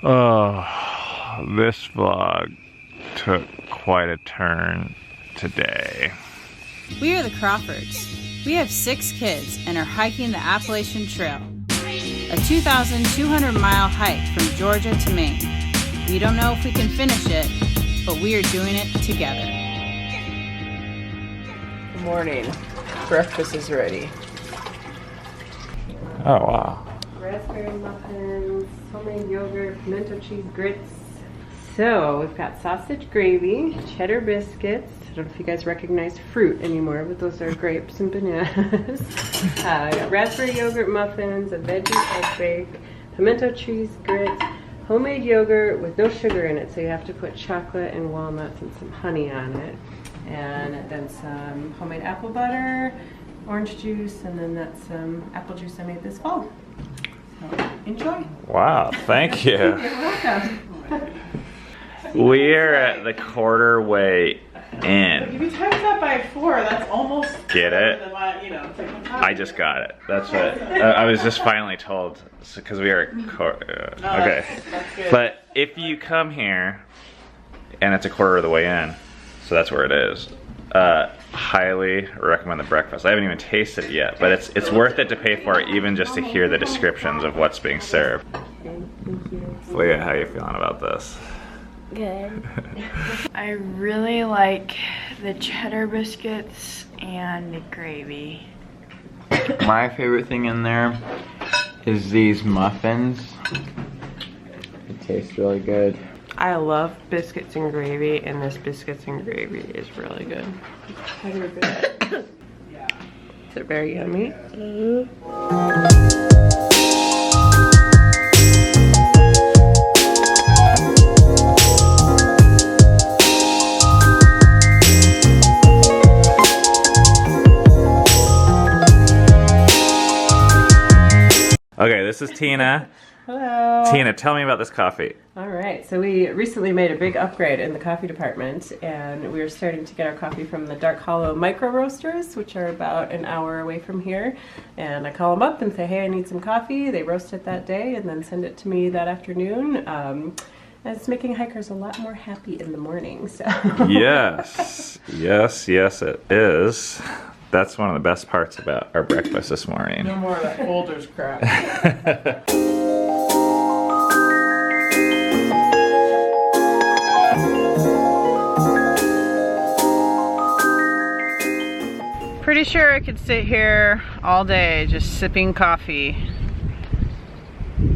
Oh, this vlog took quite a turn today. We are the Crawfords. We have 6 kids and are hiking the Appalachian Trail, a 2,200-mile hike from Georgia to Maine. We don't know if we can finish it, but we are doing it together. Good morning. Breakfast is ready. Oh, wow. Raspberry muffins, homemade yogurt, pimento cheese grits. So we've got sausage gravy, cheddar biscuits. I don't know if you guys recognize fruit anymore, but those are grapes and bananas. I got raspberry yogurt muffins, a veggie egg bake, pimento cheese grits, homemade yogurt with no sugar in it, so you have to put chocolate and walnuts and some honey on it. And then some homemade apple butter, orange juice, and then that's some apple juice I made this fall. So enjoy. Wow, thank you. You're welcome. We're at the quarter way in. If you times that by 4, that's almost. Get it? Than my, you know, I just got it. That's what I was just finally told, because we are at okay. That's good. But if you come here and it's a quarter of the way in, so that's where it is. Highly recommend the breakfast. I haven't even tasted it yet, but it's worth it to pay for it, even just to hear the descriptions of what's being served. Filia, how are you feeling about this? Good. I really like the cheddar biscuits and the gravy. My favorite thing in there is these muffins. It tastes really good. I love biscuits and gravy, and this biscuits and gravy is really good. Is it very yummy? Okay, this is Tina. Hello. Tina, tell me about this coffee. All right, so we recently made a big upgrade in the coffee department, and we're starting to get our coffee from the Dark Hollow micro roasters, which are about an hour away from here. And I call them up and say, hey, I need some coffee. They roast it that day and then send it to me that afternoon. And it's making hikers a lot more happy in the morning. So. Yes, yes, yes, it is. That's one of the best parts about our breakfast this morning. No more of that Folgers crap. Pretty sure I could sit here all day just sipping coffee,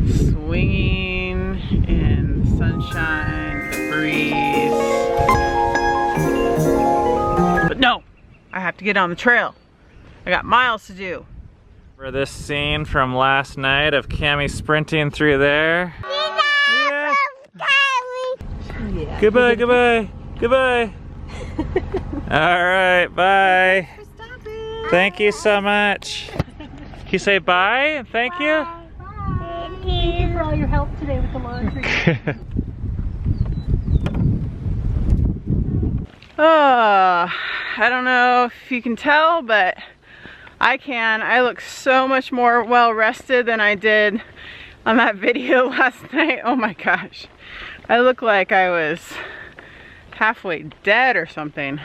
swinging in the sunshine, the breeze. But no, I have to get on the trail. I got miles to do. For this scene from last night of Cammie sprinting through there. Yeah. Yeah. Goodbye, goodbye, goodbye. All right, bye. Thank you so much. Can you say bye and thank you? Thank you for all your help today with the laundry. I don't know if you can tell, but I can. I look so much more well rested than I did on that video last night. Oh my gosh. I look like I was halfway dead or something.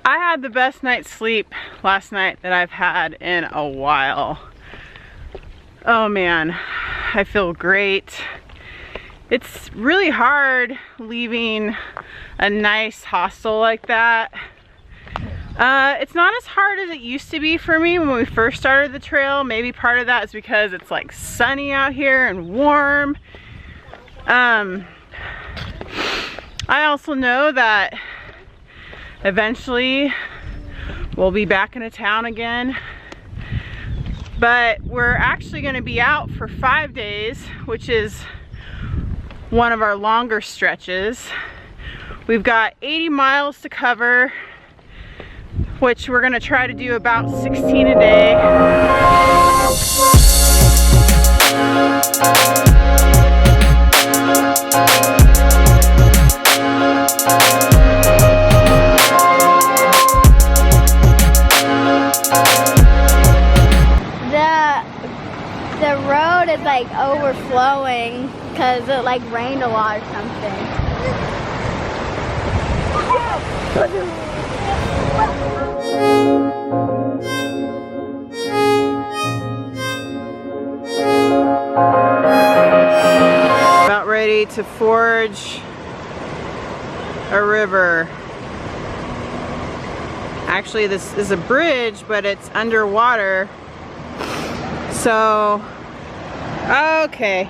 I had the best night's sleep last night that I've had in a while. Oh man, I feel great. It's really hard leaving a nice hostel like that. It's not as hard as it used to be for me when we first started the trail. Maybe part of that is because it's like sunny out here and warm. I also know that eventually we'll be back into town again. But we're actually going to be out for 5 days, which is one of our longer stretches. We've got 80 miles to cover, which we're going to try to do about 16 a day. The road is like overflowing because it like rained a lot or something. About ready to forge a river. Actually, this is a bridge, but it's underwater. So, okay.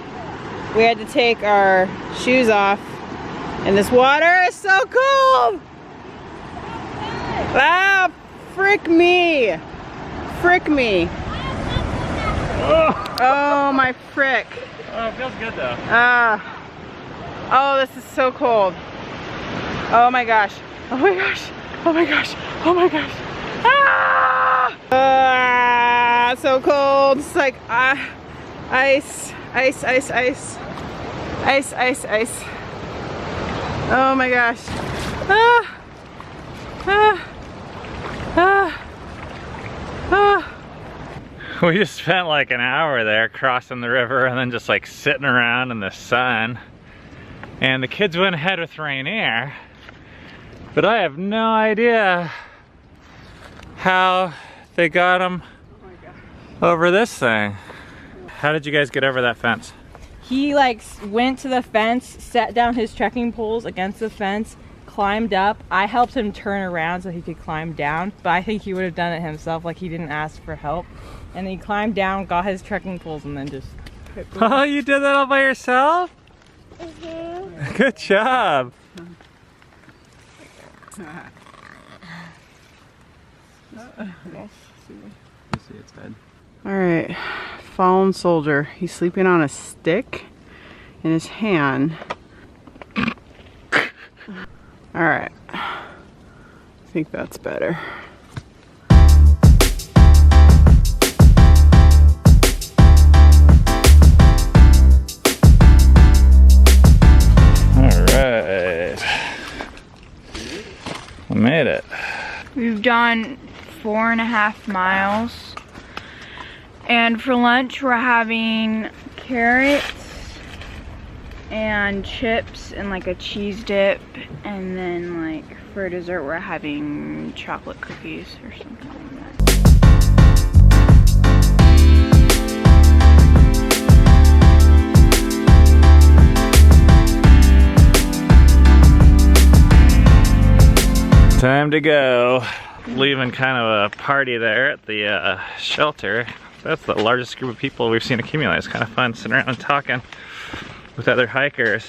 We had to take our shoes off. And this water is so cold! Ah, frick me! Frick me! Oh my frick. Oh, it feels good though. Oh, this is so cold. Oh my gosh. Oh my gosh. Oh my gosh. Oh my gosh. Ah! So cold. It's like ice. Ice, ice, ice. Ice, ice, ice. Oh my gosh. Ah! Ah! Ah! Ah! We just spent like an hour there crossing the river and then just like sitting around in the sun. And the kids went ahead with Rainier. But I have no idea how they got them over this thing. How did you guys get over that fence? He like went to the fence, set down his trekking poles against the fence, climbed up. I helped him turn around so he could climb down, but I think he would have done it himself, like he didn't ask for help. And he climbed down, got his trekking poles, and then just kept going. Oh, you did that all by yourself? Mm-hmm. Good job. All right, fallen soldier. He's sleeping on a stick in his hand. All right, I think that's better. All right, we made it. We've done 4.5 miles. And for lunch, we're having carrots and chips and like a cheese dip. And then like for dessert, we're having chocolate cookies or something like that. Time to go. Leaving kind of a party there at the shelter. That's the largest group of people we've seen accumulate. It's kind of fun sitting around and talking with other hikers.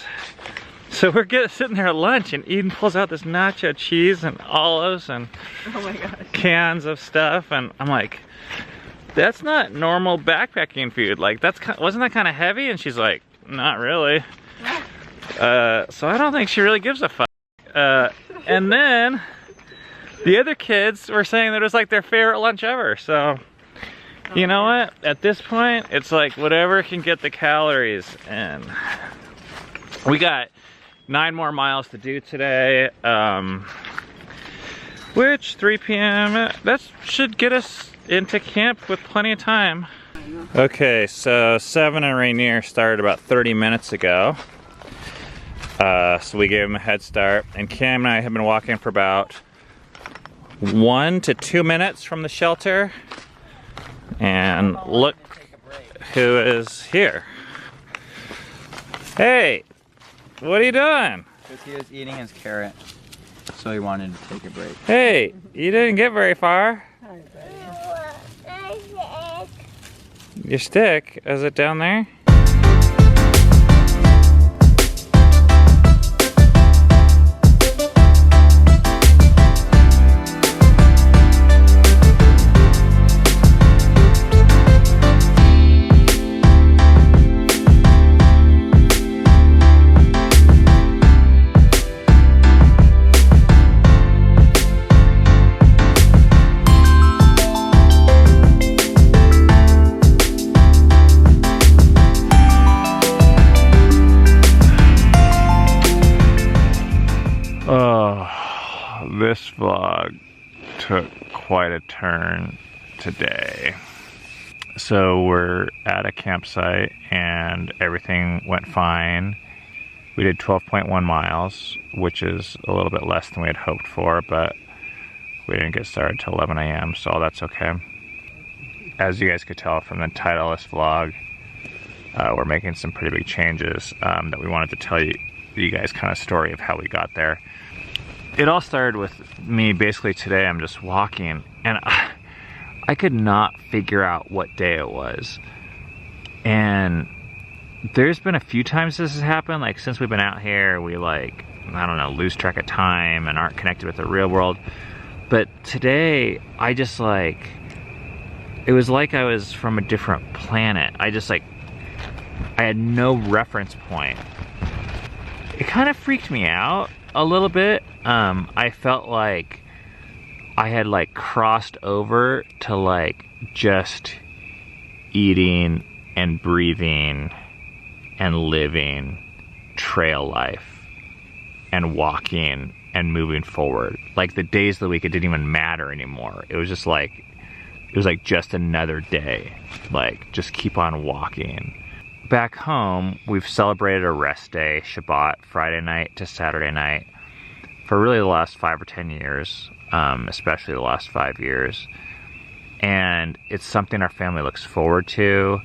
So we're sitting there at lunch and Eden pulls out this nacho cheese and olives and cans of stuff, and I'm like, that's not normal backpacking food. Like wasn't that kind of heavy? And she's like, not really. So I don't think she really gives a fuck. And then the other kids were saying that it was like their favorite lunch ever. So you know what? At this point, it's like whatever can get the calories in. We got 9 more miles to do today, which 3 p.m. that should get us into camp with plenty of time. Okay, so 7 and Rainier started about 30 minutes ago. So we gave them a head start, and Cam and I have been walking for about 1 to 2 minutes from the shelter. And look who is here. Hey, what are you doing? Because he was eating his carrot, so he wanted to take a break. Hey, you didn't get very far. Your stick, is it down there? This vlog took quite a turn today. So we're at a campsite and everything went fine. We did 12.1 miles, which is a little bit less than we had hoped for, but we didn't get started till 11 a.m., so that's okay. As you guys could tell from the title of this vlog, we're making some pretty big changes that we wanted to tell you guys kind of story of how we got there. It all started with me basically today. I'm just walking and I could not figure out what day it was. And there's been a few times this has happened, like since we've been out here, we like, I don't know, lose track of time and aren't connected with the real world. But today, I just like, it was like I was from a different planet. I had no reference point. It kind of freaked me out a little bit. I felt like I had like crossed over to like just eating and breathing and living trail life and walking and moving forward. Like the days of the week, it didn't even matter anymore. It was just like, it was like just another day. Like just keep on walking. Back home, we've celebrated a rest day, Shabbat, Friday night to Saturday night, for really the last 5 or 10 years, especially the last 5 years. And it's something our family looks forward to,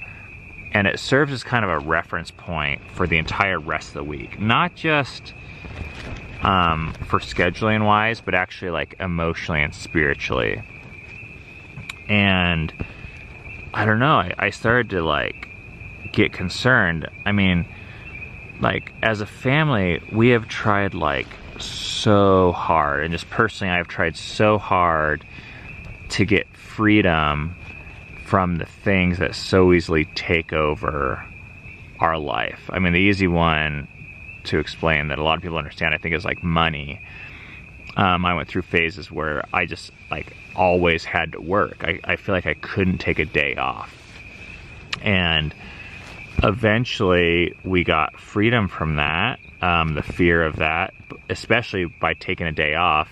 and it serves as kind of a reference point for the entire rest of the week. Not just for scheduling wise, but actually like emotionally and spiritually. And I don't know, I started to like get concerned. I mean, like as a family, we have tried like so hard, and just personally I've tried so hard to get freedom from the things that so easily take over our life. I mean, the easy one to explain that a lot of people understand, I think, is like money. I went through phases where I just like always had to work. I feel like I couldn't take a day off. And eventually we got freedom from that, the fear of that, especially by taking a day off.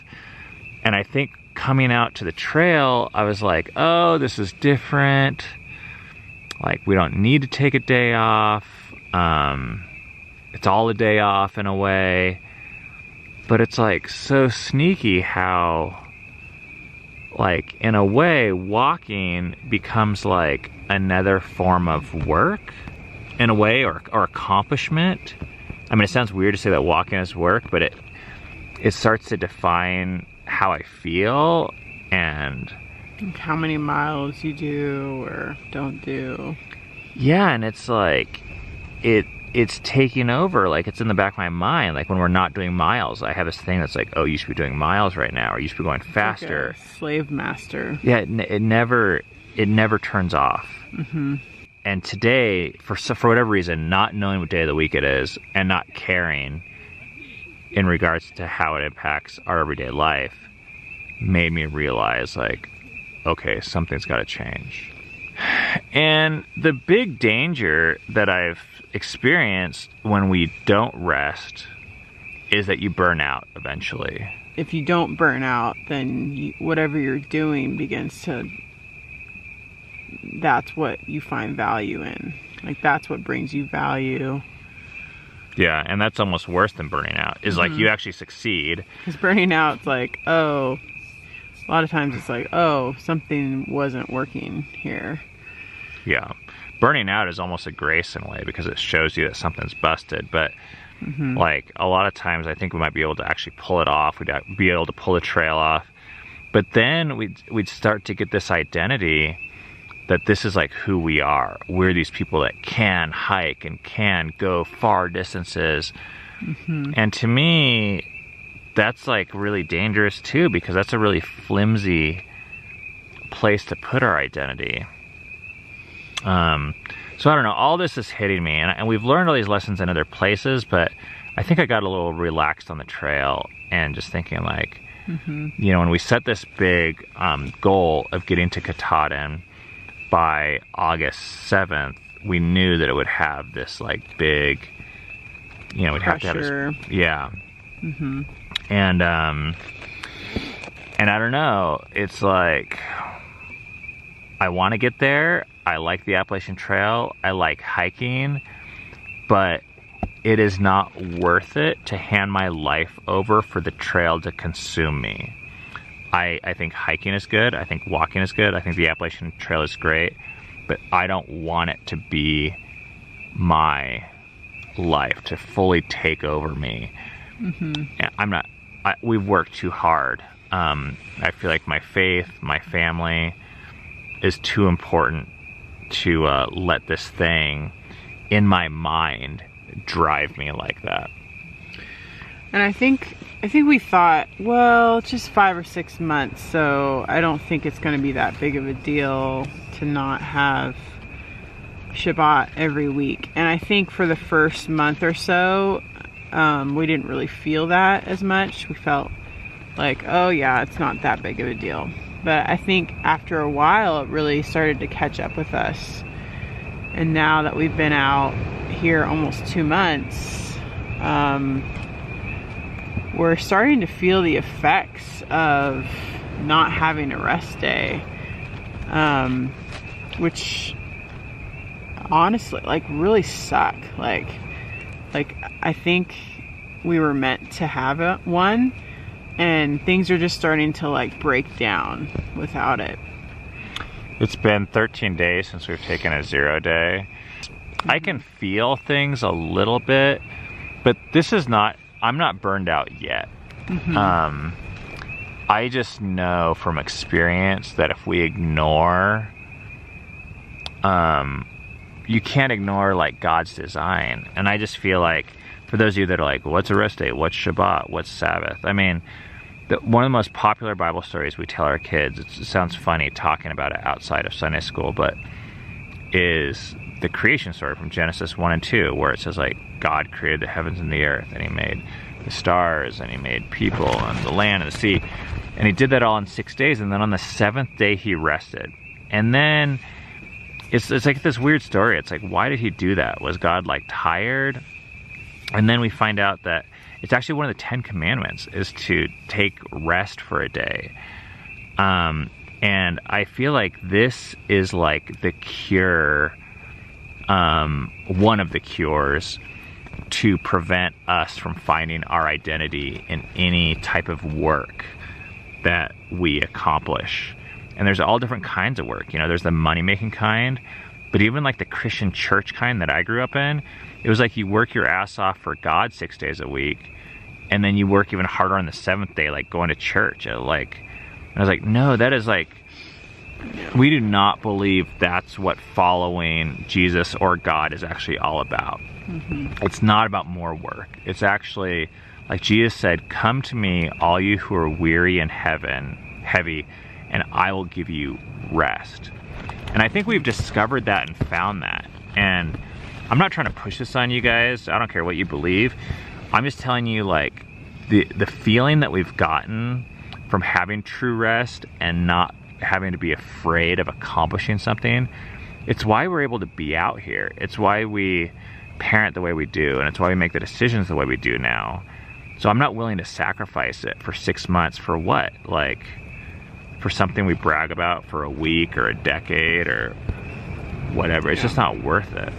And I think coming out to the trail, I was like, oh, this is different. Like, we don't need to take a day off. It's all a day off in a way. But it's like so sneaky how, like, in a way, walking becomes like another form of work in a way, or accomplishment. I mean, it sounds weird to say that walking is work, but it starts to define how I feel and how many miles you do or don't do. Yeah, and it's like it's taking over. Like, it's in the back of my mind. Like when we're not doing miles, I have this thing that's like, oh, you should be doing miles right now, or you should be going faster. Like a slave master. Yeah, it never turns off. Mm-hmm. And today, for whatever reason, not knowing what day of the week it is and not caring in regards to how it impacts our everyday life made me realize, like, okay, something's got to change. And the big danger that I've experienced when we don't rest is that you burn out eventually. If you don't burn out, then whatever you're doing begins to, that's what you find value in. Like, that's what brings you value. Yeah, and that's almost worse than burning out, is like you actually succeed. Because burning out's like, oh, a lot of times it's like, oh, something wasn't working here. Yeah. Burning out is almost a grace in a way, because it shows you that something's busted. But like a lot of times I think we might be able to actually pull it off. We'd be able to pull the trail off. But then we'd start to get this identity that this is like who we are. We're these people that can hike and can go far distances. And to me, that's like really dangerous too, because that's a really flimsy place to put our identity. So I don't know, all this is hitting me, and we've learned all these lessons in other places, but I think I got a little relaxed on the trail and just thinking like, you know, when we set this big goal of getting to Katahdin by August 7th, we knew that it would have this like big, you know, we'd have to have this, yeah. And I don't know, it's like, I want to get there. I like the Appalachian Trail. I like hiking, but it is not worth it to hand my life over for the trail to consume me. I think hiking is good. I think walking is good. I think the Appalachian Trail is great, but I don't want it to be my life, to fully take over me. And we've worked too hard. I feel like my faith, my family is too important to let this thing in my mind drive me like that. And I think we thought, well, it's just 5 or 6 months, so I don't think it's going to be that big of a deal to not have Shabbat every week. And I think for the first month or so, we didn't really feel that as much. We felt like, oh yeah, it's not that big of a deal. But I think after a while, it really started to catch up with us. And now that we've been out here almost 2 months, we're starting to feel the effects of not having a rest day, which honestly, like, really suck. Like I think we were meant to have one, and things are just starting to like break down without it. It's been 13 days since we've taken a 0 day. I can feel things a little bit, but I'm not burned out yet. I just know from experience that if we ignore, you can't ignore like God's design. And I just feel like, for those of you that are like, what's a rest day? What's Shabbat? What's Sabbath? I mean, one of the most popular Bible stories we tell our kids, it sounds funny talking about it outside of Sunday school, but is the creation story from Genesis 1 and 2, where it says like God created the heavens and the earth, and he made the stars, and he made people and the land and the sea, and he did that all in 6 days, and then on the 7th day he rested. And then it's like this weird story. It's like, why did he do that? Was God like tired? And then we find out that it's actually one of the 10 commandments is to take rest for a day. And I feel like this is like the cure, one of the cures to prevent us from finding our identity in any type of work that we accomplish. And there's all different kinds of work. You know, there's the money-making kind, but even like the Christian church kind that I grew up in, it was like you work your ass off for God 6 days a week, and then you work even harder on the 7th day, like going to church. I was like, no, that is like, we do not believe that's what following Jesus or God is actually all about. It's not about more work. It's actually, like Jesus said, come to me, all you who are weary and heavy, and I will give you rest. And I think we've discovered that and found that. And I'm not trying to push this on you guys. I don't care what you believe. I'm just telling you, like, the feeling that we've gotten from having true rest and not having to be afraid of accomplishing something. It's why we're able to be out here. It's why we parent the way we do, and it's why we make the decisions the way we do now. So I'm not willing to sacrifice it for 6 months for what? Like, for something we brag about for a week or a decade or whatever. It's just not worth it.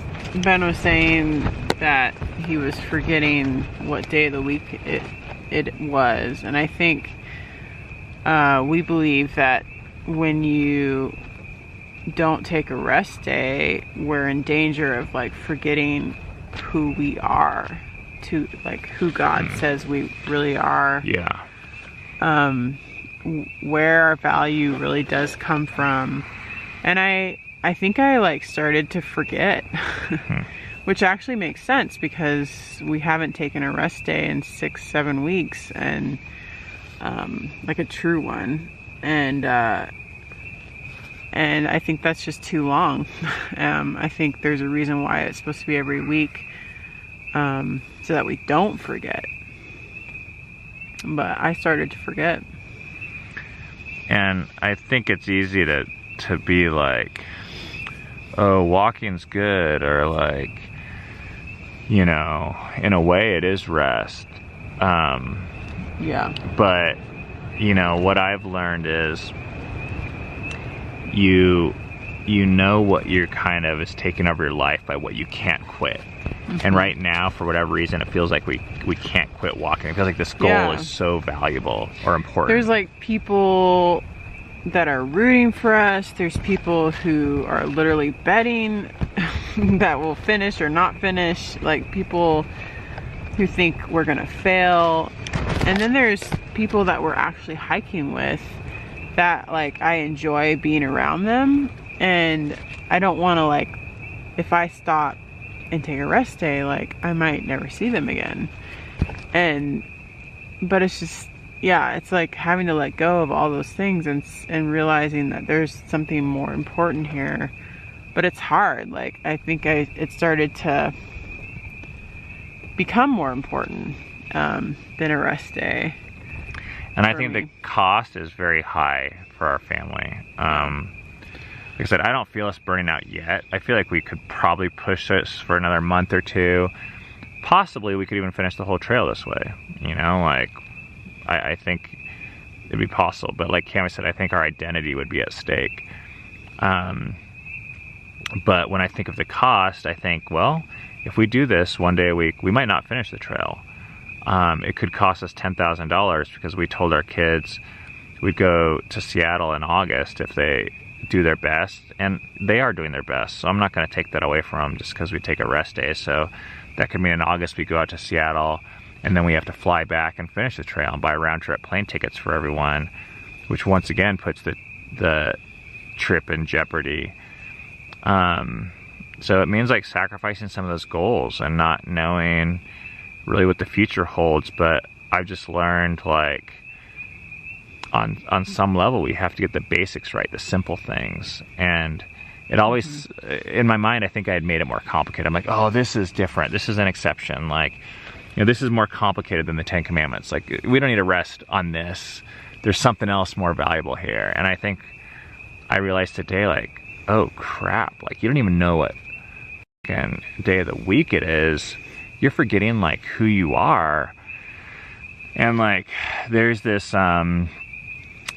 Ben was saying that he was forgetting what day of the week it was, and I think we believe that when you don't take a rest day, we're in danger of like forgetting who we are, to like who God says we really are. Yeah. Where our value really does come from. And I think I like started to forget, which actually makes sense because we haven't taken a rest day in 6-7 weeks, and like a true one. And I think that's just too long. I think there's a reason why it's supposed to be every week, so that we don't forget. But I started to forget. And I think it's easy to be like, oh, walking's good, or like, you know, in a way it is rest. Yeah. But, you know, what I've learned is you you know what you're kind of is taking over your life by what you can't quit. And right now, for whatever reason, it feels like we can't quit walking. It feels like this goal is so valuable or important. There's like people that are rooting for us. There's people who are literally betting that we'll finish or not finish. Like people who think we're gonna fail. And then there's people that we're actually hiking with that like I enjoy being around them, and I don't want to, like, if I stop and take a rest day, like I might never see them again. But it's just, yeah, it's like having to let go of all those things and realizing that there's something more important here. But it's hard. Like I think it started to become more important than a rest day. And I think the cost is very high for our family. Like I said, I don't feel us burning out yet. I feel like we could probably push this for another month or two. Possibly we could even finish the whole trail this way. You know, like I think it'd be possible. But like Cami said, I think our identity would be at stake. But when I think of the cost, I think, well, if we do this one day a week, we might not finish the trail. It could cost us $10,000 because we told our kids we'd go to Seattle in August if they do their best, and they are doing their best, so I'm not going to take that away from them just because we take a rest day. So that could mean in August we go out to Seattle, and then we have to fly back and finish the trail and buy round trip plane tickets for everyone, which once again puts the trip in jeopardy. So it means like sacrificing some of those goals and not knowing really what the future holds. But I've just learned, like, on some level we have to get the basics right, the simple things. And it always, in my mind, I think I had made it more complicated. I'm like, oh, this is different, this is an exception, like, you know, this is more complicated than the 10 Commandments. Like, we don't need to rest on this, there's something else more valuable here. And I think I realized today, like, oh crap, like, you don't even know what day of the week it is. You're forgetting like who you are. And like there's this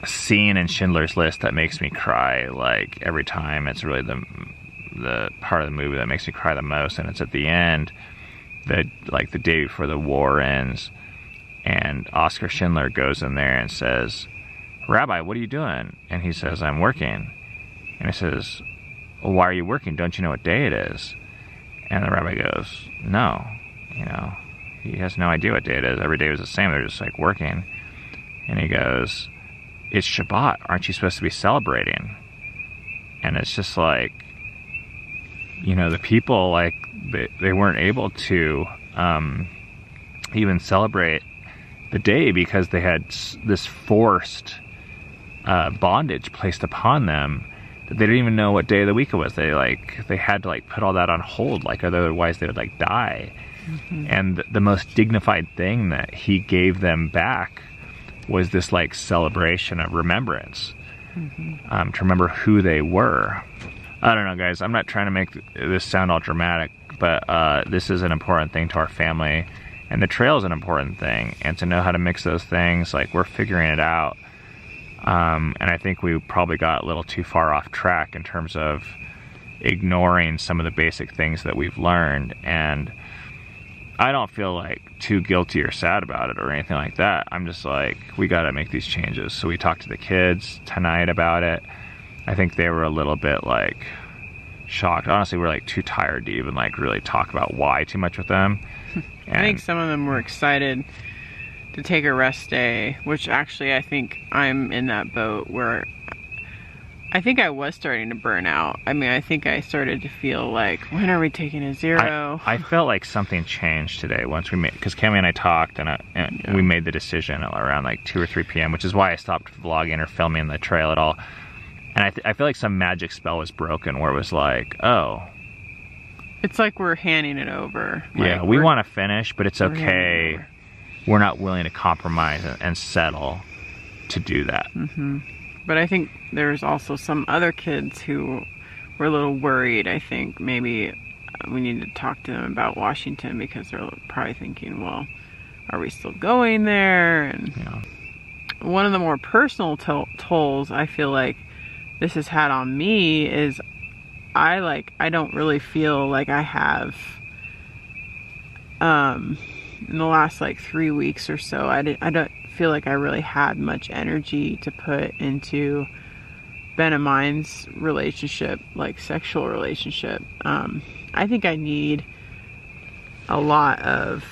scene in Schindler's List that makes me cry like every time. It's really the part of the movie that makes me cry the most, and it's at the end, like the day before the war ends, and Oskar Schindler goes in there and says, "Rabbi, what are you doing?" And he says, "I'm working." And he says, "Well, why are you working? Don't you know what day it is?" And the rabbi goes, "No, you know, he has no idea what day it is. Every day was the same. They're just like working." And he goes, "It's Shabbat. Aren't you supposed to be celebrating?" And it's just like, you know, the people, like, they weren't able to even celebrate the day because they had this forced bondage placed upon them that they didn't even know what day of the week it was. They had to like put all that on hold, like, otherwise they would like die. And the most dignified thing that he gave them back was this like celebration of remembrance, to remember who they were. I don't know, guys, I'm not trying to make this sound all dramatic, but this is an important thing to our family, and the trail is an important thing, and to know how to mix those things, like, we're figuring it out. And I think we probably got a little too far off track in terms of ignoring some of the basic things that we've learned. And I don't feel like too guilty or sad about it or anything like that. I'm just like, we got to make these changes. So we talked to the kids tonight about it. I think they were a little bit like shocked. Honestly, we're like too tired to even like really talk about why too much with them. I think some of them were excited to take a rest day, which actually I think I'm in that boat where I think I was starting to burn out. I mean, I think I started to feel like, when are we taking a zero? I felt like something changed today once we made, because Cami and I talked, and we made the decision around like 2 or 3 p.m., which is why I stopped vlogging or filming the trail at all. And I feel like some magic spell was broken where it was like, oh, it's like we're handing it over. Yeah, like we want to finish, but it's okay. We're not willing to compromise and settle to do that. But I think there's also some other kids who were a little worried. I think maybe we need to talk to them about Washington, because they're probably thinking, well, are we still going there? And one of the more personal tolls I feel like this has had on me is I don't really feel like I have, in the last like 3 weeks or so, I don't feel like I really had much energy to put into Ben and mine's relationship, like sexual relationship. I think I need a lot of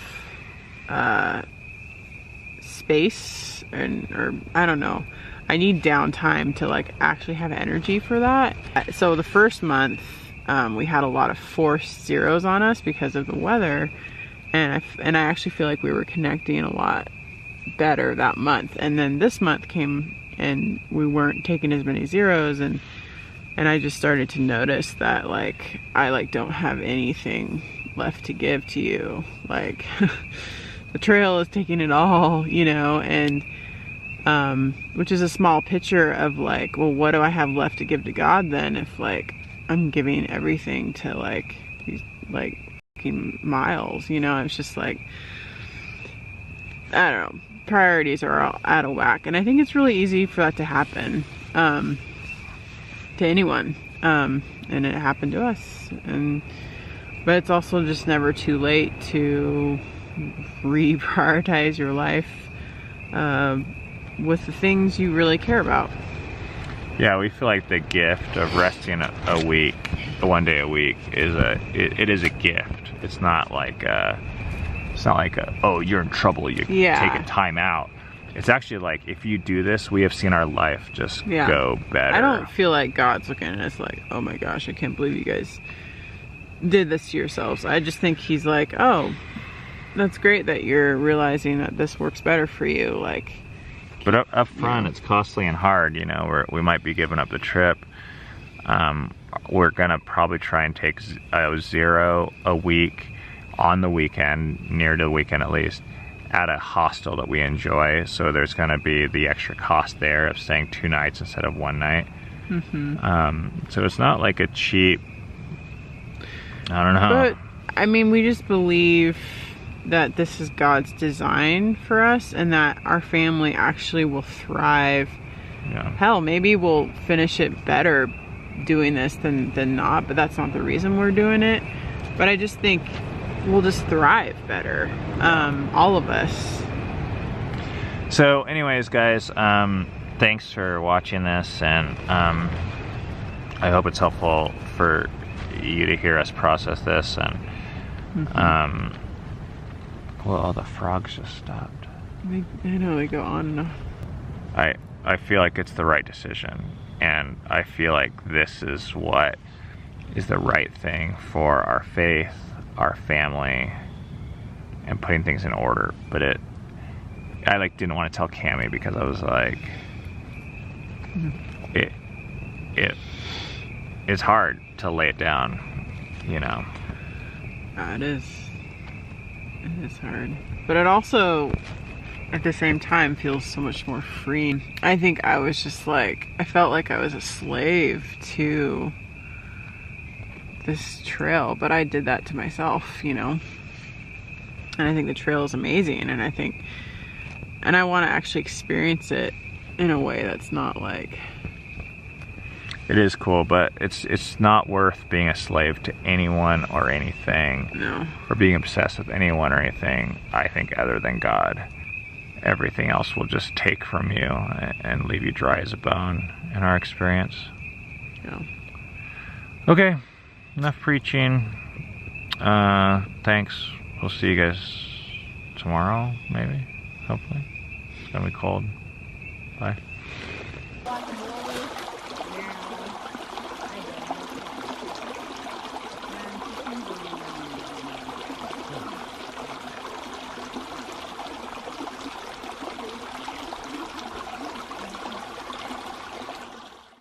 space, or I don't know. I need downtime to like actually have energy for that. So the first month, we had a lot of forced zeros on us because of the weather, and I actually feel like we were connecting a lot better that month. And then this month came and we weren't taking as many zeros, and I just started to notice that like I like don't have anything left to give to you. Like the trail is taking it all, you know, and which is a small picture of like, well, what do I have left to give to God then if like I'm giving everything to like these like fucking miles, you know? It's just like, I don't know, priorities are all out of whack, and I think it's really easy for that to happen to anyone, and it happened to us. But it's also just never too late to reprioritize your life with the things you really care about. Yeah, we feel like the gift of resting a week, 1 day a week, it is a gift. It's not like oh, you're in trouble, you take a time out. It's actually like, if you do this, we have seen our life just go better. I don't feel like God's looking at us like, oh my gosh, I can't believe you guys did this to yourselves. I just think he's like, oh, that's great that you're realizing that this works better for you. Like, but up front, it's costly and hard, you know. We might be giving up the trip. We're gonna probably try and take a zero a week on the weekend, near to the weekend at least, at a hostel that we enjoy. So there's gonna be the extra cost there of staying 2 nights instead of 1 night. So it's not like a cheap, I don't know. But I mean, we just believe that this is God's design for us, and that our family actually will thrive. Yeah. Hell, maybe we'll finish it better doing this than not, but that's not the reason we're doing it. But I just think we'll just thrive better, all of us. So anyways, guys, thanks for watching this, and I hope it's helpful for you to hear us process this. And well, the frogs just stopped. I know, they go on and on. I feel like it's the right decision, and I feel like this is what is the right thing for our faith, our family, and putting things in order. But I like didn't want to tell Cammie because I was like, it's hard to lay it down, you know. It is. It is hard. But it also, at the same time, feels so much more freeing. I think I was just like, I felt like I was a slave to this trail, but I did that to myself, you know. And I think the trail is amazing, and I want to actually experience it in a way that's not like... It is cool, but it's not worth being a slave to anyone or anything. No. Or being obsessed with anyone or anything, I think, other than God. Everything else will just take from you and leave you dry as a bone, in our experience. Yeah. Okay, enough preaching. Thanks. We'll see you guys tomorrow, maybe, hopefully. It's gonna be cold. Bye.